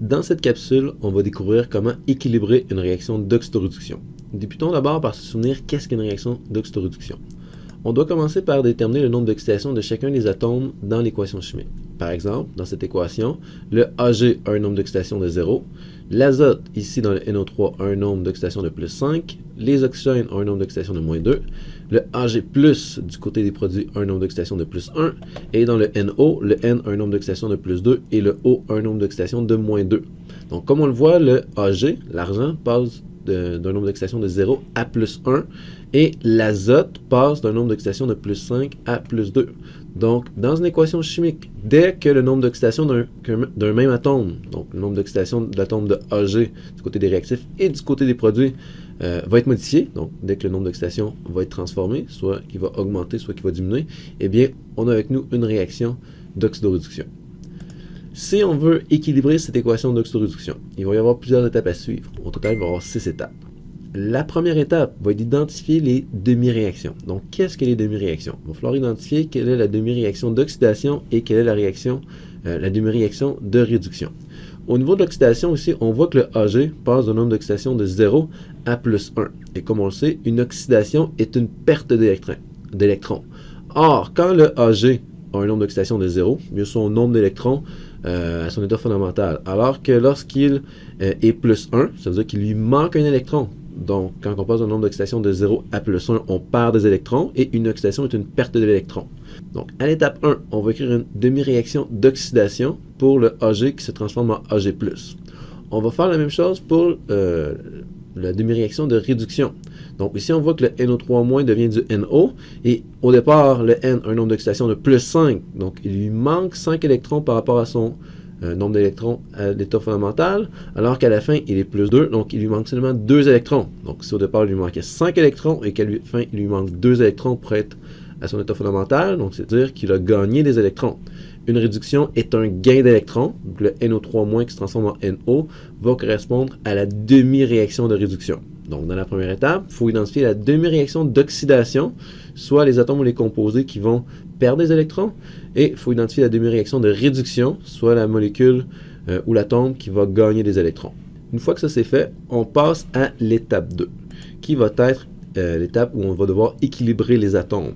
Dans cette capsule, on va découvrir comment équilibrer une réaction d'oxydoréduction. Débutons d'abord par se souvenir qu'est-ce qu'une réaction d'oxydoréduction. On doit commencer par déterminer le nombre d'oxydations de chacun des atomes dans l'équation chimique. Par exemple, dans cette équation, le Ag a un nombre d'oxydation de 0, l'azote, ici dans le NO3, a un nombre d'oxydation de plus 5, les oxygènes ont un nombre d'oxydation de moins 2, le Ag+, du côté des produits, a un nombre d'oxydation de plus 1, et dans le NO, le N a un nombre d'oxydation de plus 2, et le O a un nombre d'oxydation de moins 2. Donc, comme on le voit, le Ag, l'argent, passe d'un nombre d'oxydation de 0 à plus 1, et l'azote passe d'un nombre d'oxydation de plus 5 à plus 2. Donc, dans une équation chimique, dès que le nombre d'oxydation d'un même atome, donc le nombre d'oxydation de l'atome de Ag du côté des réactifs et du côté des produits, va être modifié, donc dès que le nombre d'oxydation va être transformé, soit qu'il va augmenter, soit qu'il va diminuer, eh bien, on a avec nous une réaction d'oxydoréduction. Si on veut équilibrer cette équation d'oxydoréduction, il va y avoir plusieurs étapes à suivre. Au total, il va y avoir 6 étapes. La première étape va être d'identifier les demi-réactions. Donc, qu'est-ce que les demi-réactions? Il va falloir identifier quelle est la demi-réaction d'oxydation et quelle est la demi-réaction de réduction. Au niveau de l'oxydation aussi, on voit que le Ag passe d'un nombre d'oxydation de 0 à plus 1. Et comme on le sait, une oxydation est une perte d'électrons. Or, quand le Ag a un nombre d'oxydation de 0, il a son nombre d'électrons à son état fondamental. Alors que lorsqu'il est plus 1, ça veut dire qu'il lui manque un électron. Donc, quand on passe d'un nombre d'oxydation de 0 à plus 1, on perd des électrons et une oxydation est une perte d'électrons. Donc, à l'étape 1, on va écrire une demi-réaction d'oxydation pour le Ag qui se transforme en Ag+. On va faire la même chose pour la demi-réaction de réduction. Donc, ici, on voit que le NO3- devient du NO et au départ, le N a un nombre d'oxydation de plus 5. Donc, il lui manque 5 électrons par rapport à son nombre d'électrons à l'état fondamental, alors qu'à la fin, il est plus 2, donc il lui manque seulement 2 électrons. Donc, si au départ, il lui manquait 5 électrons et qu'à la fin, il lui manque 2 électrons pour être à son état fondamental, donc c'est-à-dire qu'il a gagné des électrons. Une réduction est un gain d'électrons, donc le NO3- qui se transforme en NO va correspondre à la demi-réaction de réduction. Donc, dans la première étape, il faut identifier la demi-réaction d'oxydation, soit les atomes ou les composés qui vont perdre des électrons, et il faut identifier la demi-réaction de réduction, soit la molécule ou l'atome qui va gagner des électrons. Une fois que ça c'est fait, on passe à l'étape 2, qui va être l'étape où on va devoir équilibrer les atomes.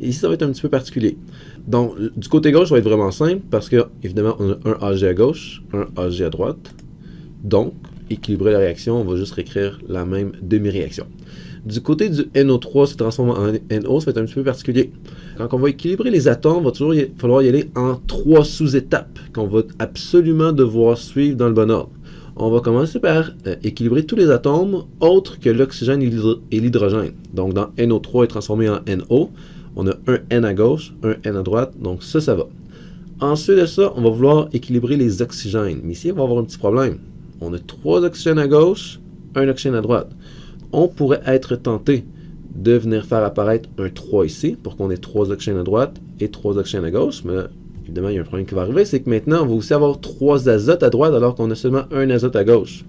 Et ici, ça va être un petit peu particulier. Donc, du côté gauche, ça va être vraiment simple, parce que, évidemment, on a un Ag à gauche, un Ag à droite. Donc, équilibrer la réaction, on va juste réécrire la même demi-réaction. Du côté du NO3 se transforme en NO, ça va être un petit peu particulier. Quand on va équilibrer les atomes, il va toujours falloir y aller en 3 sous-étapes qu'on va absolument devoir suivre dans le bon ordre. On va commencer par équilibrer tous les atomes autres que l'oxygène et l'hydrogène. Donc, dans NO3 est transformé en NO. On a un N à gauche, un N à droite, donc ça va. Ensuite de ça, on va vouloir équilibrer les oxygènes. Mais ici, on va avoir un petit problème. On a 3 oxygènes à gauche, un oxygène à droite. On pourrait être tenté de venir faire apparaître un 3 ici, pour qu'on ait 3 oxygènes à droite et 3 oxygènes à gauche. Mais là, évidemment, il y a un problème qui va arriver, c'est que maintenant, on va aussi avoir 3 azotes à droite, alors qu'on a seulement un azote à gauche.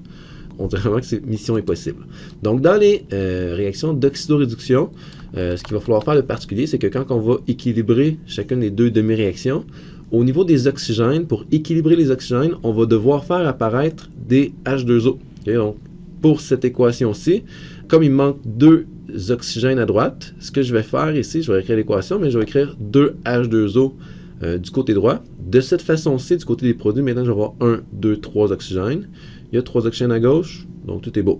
On dirait vraiment que cette mission est possible. Donc, dans les réactions d'oxydoréduction, ce qu'il va falloir faire de particulier, c'est que quand on va équilibrer chacune des 2 demi-réactions, au niveau des oxygènes, pour équilibrer les oxygènes, on va devoir faire apparaître des H2O. Okay? Donc, pour cette équation-ci, comme il manque 2 oxygènes à droite, ce que je vais faire ici, je vais écrire l'équation, mais je vais écrire 2 H2O du côté droit. De cette façon-ci, du côté des produits, maintenant, je vais avoir 1, 2, 3 oxygènes. Il y a 3 oxygènes à gauche, donc tout est beau.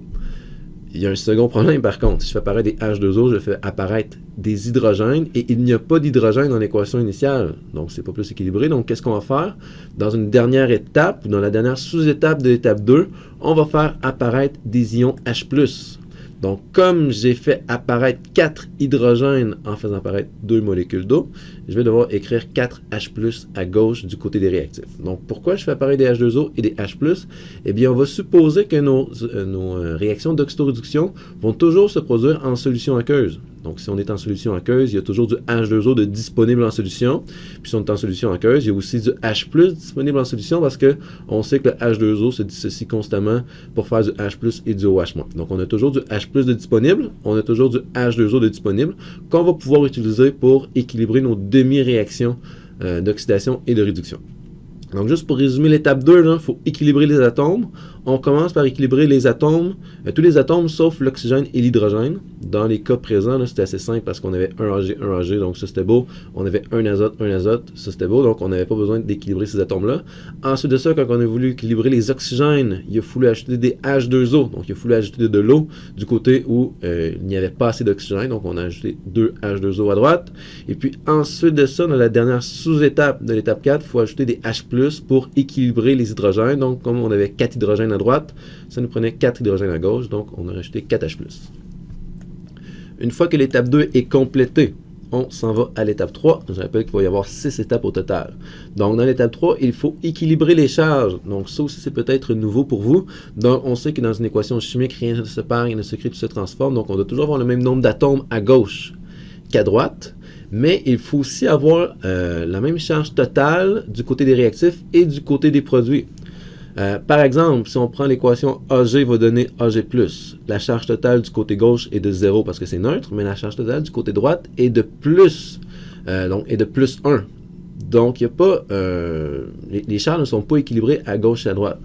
Il y a un second problème par contre. Si je fais apparaître des H2O, je fais apparaître des hydrogènes et il n'y a pas d'hydrogène dans l'équation initiale. Donc, c'est pas plus équilibré. Donc, qu'est-ce qu'on va faire? Dans une dernière étape, ou dans la dernière sous-étape de l'étape 2, on va faire apparaître des ions H+. Donc, comme j'ai fait apparaître 4 hydrogènes en faisant apparaître 2 molécules d'eau, je vais devoir écrire 4H+ à gauche du côté des réactifs. Donc, pourquoi je fais apparaître des H2O et des H+? Eh bien, on va supposer que nos réactions d'oxydoréduction vont toujours se produire en solution aqueuse. Donc, si on est en solution aqueuse, il y a toujours du H2O de disponible en solution. Puis, si on est en solution aqueuse, il y a aussi du H+ disponible en solution parce qu'on sait que le H2O se dissocie constamment pour faire du H+ et du OH-. Donc, on a toujours du H+ de disponible, on a toujours du H2O de disponible qu'on va pouvoir utiliser pour équilibrer nos demi-réactions d'oxydation et de réduction. Donc, juste pour résumer l'étape 2, il faut équilibrer les atomes. On commence par équilibrer les atomes, tous les atomes sauf l'oxygène et l'hydrogène. Dans les cas présents, c'était assez simple parce qu'on avait un AG, donc ça c'était beau. On avait un azote, ça c'était beau, donc on n'avait pas besoin d'équilibrer ces atomes-là. Ensuite de ça, quand on a voulu équilibrer les oxygènes, il a fallu ajouter des H2O, donc il a fallu ajouter de l'eau du côté où il n'y avait pas assez d'oxygène, donc on a ajouté 2 H2O à droite. Et puis ensuite de ça, dans la dernière sous-étape de l'étape 4, il faut ajouter des H+, pour équilibrer les hydrogènes. Donc comme on avait 4 hydrogènes à droite, ça nous prenait 4 hydrogènes à gauche, donc on a rajouté 4H+. Une fois que l'étape 2 est complétée, on s'en va à l'étape 3. Je rappelle qu'il va y avoir 6 étapes au total. Donc dans l'étape 3, il faut équilibrer les charges. Donc ça aussi c'est peut-être nouveau pour vous. Donc on sait que dans une équation chimique, rien ne se perd, rien ne se crée, tout se transforme. Donc on doit toujours avoir le même nombre d'atomes à gauche qu'à droite. Mais il faut aussi avoir la même charge totale du côté des réactifs et du côté des produits. Par exemple, si on prend l'équation AG va donner AG+, la charge totale du côté gauche est de 0 parce que c'est neutre, mais la charge totale du côté droite est de plus, donc est de plus 1. Donc, il y a pas, les charges ne sont pas équilibrées à gauche et à droite.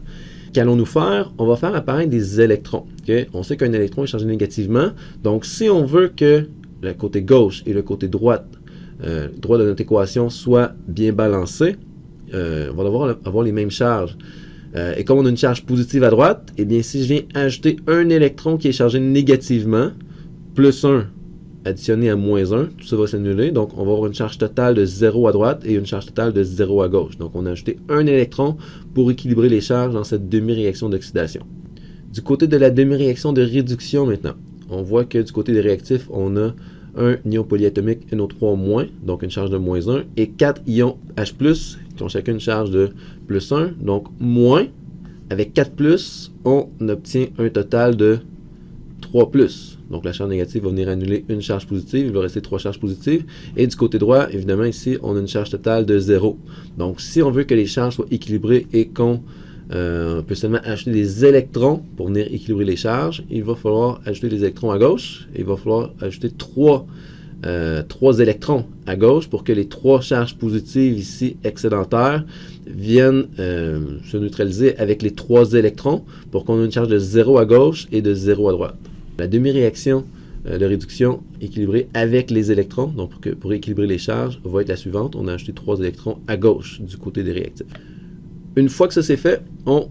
Qu'allons-nous faire? On va faire apparaître des électrons. Okay? On sait qu'un électron est chargé négativement. Donc, si on veut que le côté gauche et le côté droit de notre équation soient bien balancés, on va devoir avoir les mêmes charges. Et comme on a une charge positive à droite, eh bien si je viens ajouter un électron qui est chargé négativement, plus 1 additionné à moins 1, tout ça va s'annuler. Donc on va avoir une charge totale de 0 à droite et une charge totale de 0 à gauche. Donc on a ajouté un électron pour équilibrer les charges dans cette demi-réaction d'oxydation. Du côté de la demi-réaction de réduction maintenant, on voit que du côté des réactifs, on a un ion polyatomique NO3-, donc une charge de moins 1, et 4 ions H+, qui ont chacun une charge de plus 1, donc moins. Avec 4+, on obtient un total de 3+. Donc la charge négative va venir annuler une charge positive, il va rester 3 charges positives. Et du côté droit, évidemment, ici, on a une charge totale de 0. Donc si on veut que les charges soient équilibrées et qu'on peut seulement ajouter des électrons pour venir équilibrer les charges, il va falloir ajouter des électrons à gauche et il va falloir ajouter 3 électrons à gauche pour que les 3 charges positives ici excédentaires viennent se neutraliser avec les 3 électrons pour qu'on ait une charge de 0 à gauche et de 0 à droite. La demi-réaction de réduction équilibrée avec les électrons, donc pour équilibrer les charges, va être la suivante. On a ajouté 3 électrons à gauche du côté des réactifs. Une fois que ça c'est fait, on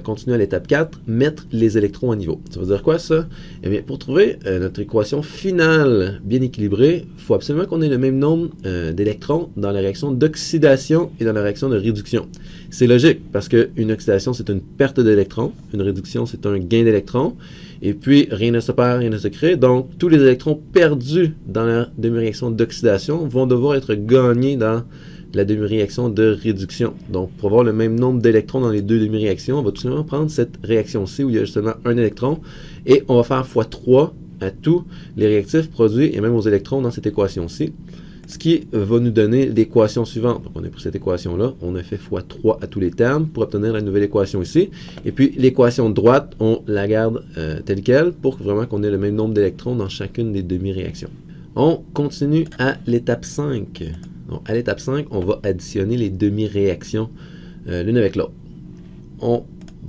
continue à l'étape 4, mettre les électrons à niveau. Ça veut dire quoi ça? Eh bien, pour trouver notre équation finale bien équilibrée, il faut absolument qu'on ait le même nombre d'électrons dans la réaction d'oxydation et dans la réaction de réduction. C'est logique, parce qu'une oxydation c'est une perte d'électrons, une réduction c'est un gain d'électrons, et puis rien ne se perd, rien ne se crée, donc tous les électrons perdus dans la demi-réaction d'oxydation vont devoir être gagnés dans la demi-réaction de réduction. Donc, pour avoir le même nombre d'électrons dans les deux demi-réactions, on va tout simplement prendre cette réaction-ci où il y a justement un électron et on va faire x3 à tous les réactifs produits et même aux électrons dans cette équation-ci. Ce qui va nous donner l'équation suivante. Donc, on a pris cette équation-là, on a fait x3 à tous les termes pour obtenir la nouvelle équation ici. Et puis, l'équation de droite, on la garde telle quelle pour vraiment qu'on ait le même nombre d'électrons dans chacune des demi-réactions. On continue à l'étape 5. Donc, à l'étape 5, on va additionner les demi-réactions l'une avec l'autre. On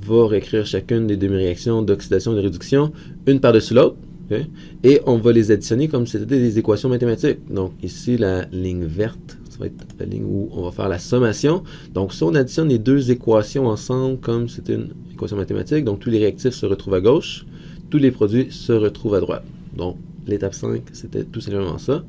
va réécrire chacune des demi-réactions d'oxydation et de réduction, une par-dessus l'autre, okay? Et on va les additionner comme si c'était des équations mathématiques. Donc ici, la ligne verte, ça va être la ligne où on va faire la sommation. Donc si on additionne les deux équations ensemble comme c'était une équation mathématique, donc tous les réactifs se retrouvent à gauche, tous les produits se retrouvent à droite. Donc l'étape 5, c'était tout simplement ça.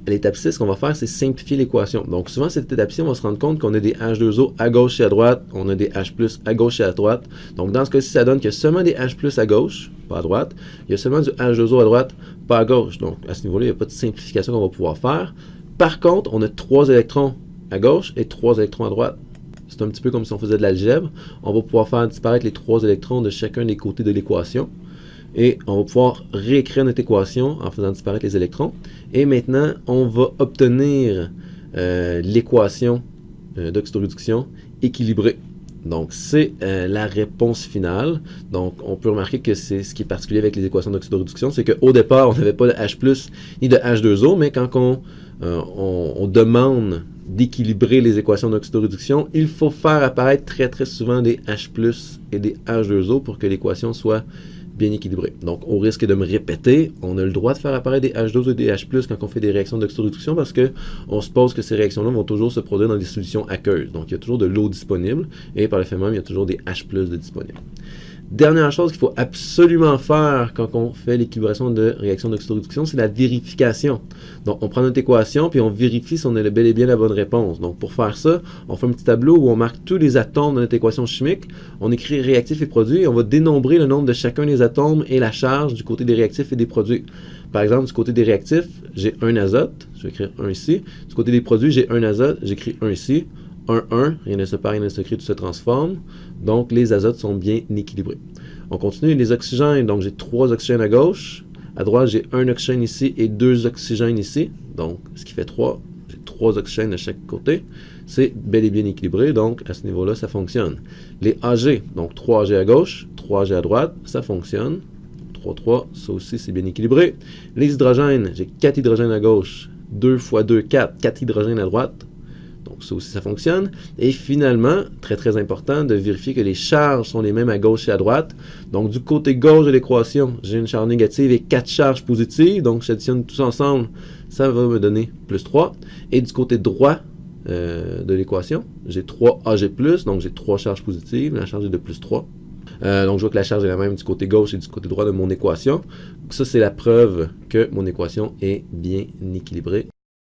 À l'étape 6, ce qu'on va faire, c'est simplifier l'équation. Donc, souvent, cette étape-ci, on va se rendre compte qu'on a des H2O à gauche et à droite, on a des H+, à gauche et à droite. Donc, dans ce cas-ci, ça donne qu'il y a seulement des H+, à gauche, pas à droite. Il y a seulement du H2O à droite, pas à gauche. Donc, à ce niveau-là, il n'y a pas de simplification qu'on va pouvoir faire. Par contre, on a 3 électrons à gauche et 3 électrons à droite. C'est un petit peu comme si on faisait de l'algèbre. On va pouvoir faire disparaître les 3 électrons de chacun des côtés de l'équation. Et on va pouvoir réécrire notre équation en faisant disparaître les électrons. Et maintenant, on va obtenir l'équation d'oxydoréduction équilibrée. Donc, c'est la réponse finale. Donc, on peut remarquer que c'est ce qui est particulier avec les équations d'oxydoréduction, c'est qu'au départ, on n'avait pas de H+, ni de H2O, mais quand on demande d'équilibrer les équations d'oxydoréduction, il faut faire apparaître très très souvent des H+, et des H2O pour que l'équation soit bien équilibrée. Donc, au risque de me répéter, on a le droit de faire apparaître des H2O et des H+, quand on fait des réactions d'oxydoréduction parce qu'on suppose que ces réactions-là vont toujours se produire dans des solutions aqueuses. Donc, il y a toujours de l'eau disponible et par le fait même, il y a toujours des H+ de disponibles. Dernière chose qu'il faut absolument faire quand on fait l'équilibration de réaction d'oxydoréduction, c'est la vérification. Donc, on prend notre équation puis on vérifie si on a bel et bien la bonne réponse. Donc, pour faire ça, on fait un petit tableau où on marque tous les atomes de notre équation chimique, on écrit réactifs et produits et on va dénombrer le nombre de chacun des atomes et la charge du côté des réactifs et des produits. Par exemple, du côté des réactifs, j'ai un azote, je vais écrire 1 ici. Du côté des produits, j'ai un azote, j'écris 1 ici. 1, 1, rien ne se perd, rien ne se crée, tout se transforme. Donc, les azotes sont bien équilibrés. On continue, les oxygènes. Donc, j'ai 3 oxygènes à gauche. À droite, j'ai 1 oxygène ici et 2 oxygènes ici. Donc, ce qui fait 3. J'ai 3 oxygènes de chaque côté. C'est bel et bien équilibré. Donc, à ce niveau-là, ça fonctionne. Les AG. Donc, 3 AG à gauche, 3 AG à droite. Ça fonctionne. 3, 3. Ça aussi, c'est bien équilibré. Les hydrogènes. J'ai 4 hydrogènes à gauche. 2 fois 2, 4. 4 hydrogènes à droite. Donc, ça aussi, ça fonctionne. Et finalement, très, très important, de vérifier que les charges sont les mêmes à gauche et à droite. Donc, du côté gauche de l'équation, j'ai une charge négative et 4 charges positives. Donc, j'additionne tous ensemble, ça va me donner plus 3. Et du côté droit de l'équation, j'ai 3 Ag+, donc j'ai 3 charges positives. La charge est de plus 3. Donc, je vois que la charge est la même du côté gauche et du côté droit de mon équation. Donc, ça, c'est la preuve que mon équation est bien équilibrée.